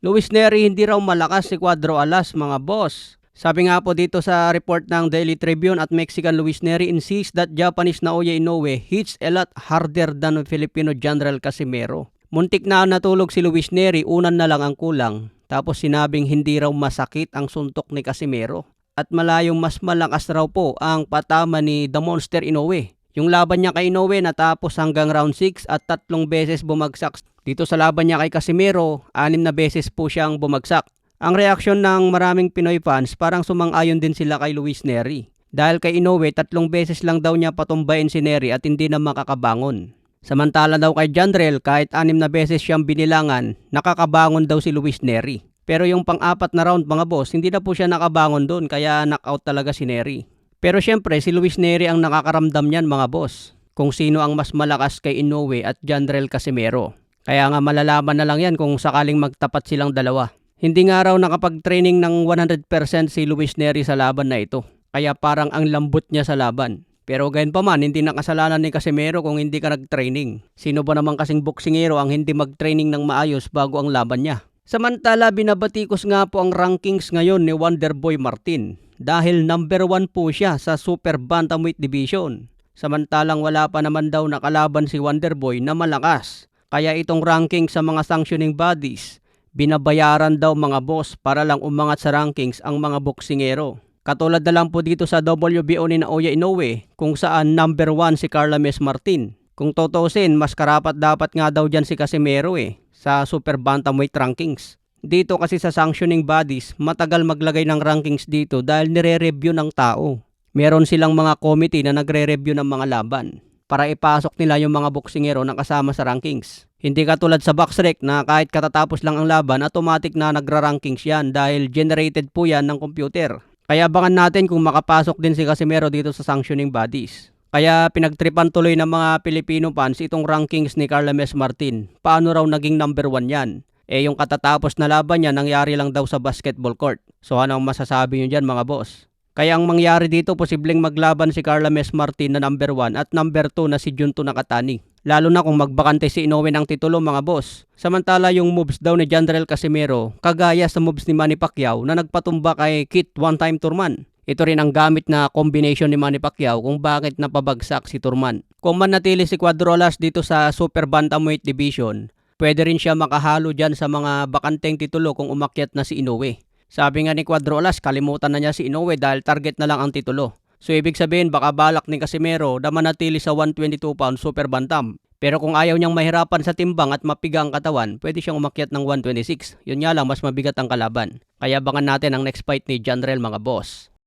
Luis Nery hindi raw malakas si Cuadro Alas mga boss. Sabi nga po dito sa report ng Daily Tribune at Mexican Luis Nery insists that Japanese Naoya Inoue hits a lot harder than Filipino General Casimero. Muntik na natulog si Luis Nery, unan na lang ang kulang. Tapos sinabing hindi raw masakit ang suntok ni Casimero. At malayong mas malakas raw po ang patama ni The Monster Inoue. Yung laban niya kay Inoue natapos hanggang round 6 at 3 beses bumagsak. Dito sa laban niya kay Casimero, 6 na beses po siyang bumagsak. Ang reaksyon ng maraming Pinoy fans parang sumang-ayon din sila kay Luis Nery. Dahil kay Inoue 3 beses lang daw niya patumbayin si Nery at hindi na makakabangon. Samantala daw kay Jandrel kahit 6 na beses siyang binilangan, nakakabangon daw si Luis Nery. Pero yung pang-4 na round mga boss, hindi na po siya nakabangon doon kaya knockout talaga si Nery. Pero syempre si Luis Nery ang nakakaramdam niyan mga boss. Kung sino ang mas malakas kay Inoue at Jandrel Casimero. Kaya nga malalaman na lang yan kung sakaling magtapat silang dalawa. Hindi nga raw nakapag-training ng 100% si Luis Nery sa laban na ito. Kaya parang ang lambot niya sa laban. Pero gayon pa man, hindi nakasalanan ni Casimero kung hindi ka nag-training. Sino ba naman kasing boksingero ang hindi mag-training ng maayos bago ang laban niya? Samantala, binabatikos nga po ang rankings ngayon ni Wonderboy Martin. Dahil number 1 po siya sa Super Bantamweight Division. Samantalang wala pa naman daw nakalaban si Wonderboy na malakas. Kaya itong ranking sa mga sanctioning bodies, binabayaran daw mga boss para lang umangat sa rankings ang mga boksingero. Katulad na lang po dito sa WBO ni Naoya Inoue kung saan number 1 si Carlames Martin. Kung tutusin, mas karapat dapat nga daw dyan si Casimero sa Super Bantamweight rankings. Dito kasi sa sanctioning bodies, matagal maglagay ng rankings dito dahil nire-review ng tao. Meron silang mga committee na nagre-review ng mga laban para ipasok nila yung mga boksingero na kasama sa rankings. Hindi katulad sa BoxRec na kahit katatapos lang ang laban, automatic na nagra-rankings yan dahil generated po yan ng computer. Kaya abangan natin kung makapasok din si Casimero dito sa sanctioning bodies. Kaya pinagtripan tuloy ng mga Pilipino fans itong rankings ni Carlames Martin. Paano raw naging number 1 yan? Yung katatapos na laban niya nangyari lang daw sa basketball court. So ano ang masasabi nyo dyan mga boss? Kaya ang mangyari dito, posibleng maglaban si Carlames Martin na number 1 at number 2 na si Junto Nakatani. Lalo na kung magbakante si Inoue ng titulo mga boss. Samantala yung moves daw ni Jandrel Casimero, kagaya sa moves ni Manny Pacquiao na nagpatumba kay Kit One-Time Turman. Ito rin ang gamit na combination ni Manny Pacquiao kung bakit napabagsak si Turman. Kung manatili si Cuadro Alas dito sa Super Bantamweight Division, pwede rin siya makahalo dyan sa mga bakanteng titulo kung umakyat na si Inoue. Sabi nga ni Cuadro Alas, kalimutan na niya si Inoue dahil target na lang ang titulo. So ibig sabihin baka balak ni Casimero na manatili sa 122 pound super bantam. Pero kung ayaw niyang mahirapan sa timbang at mapiga ang katawan, pwede siyang umakyat ng 126. Yun nga lang, mas mabigat ang kalaban. Kaya abangan natin ang next fight ni Jandrel mga boss.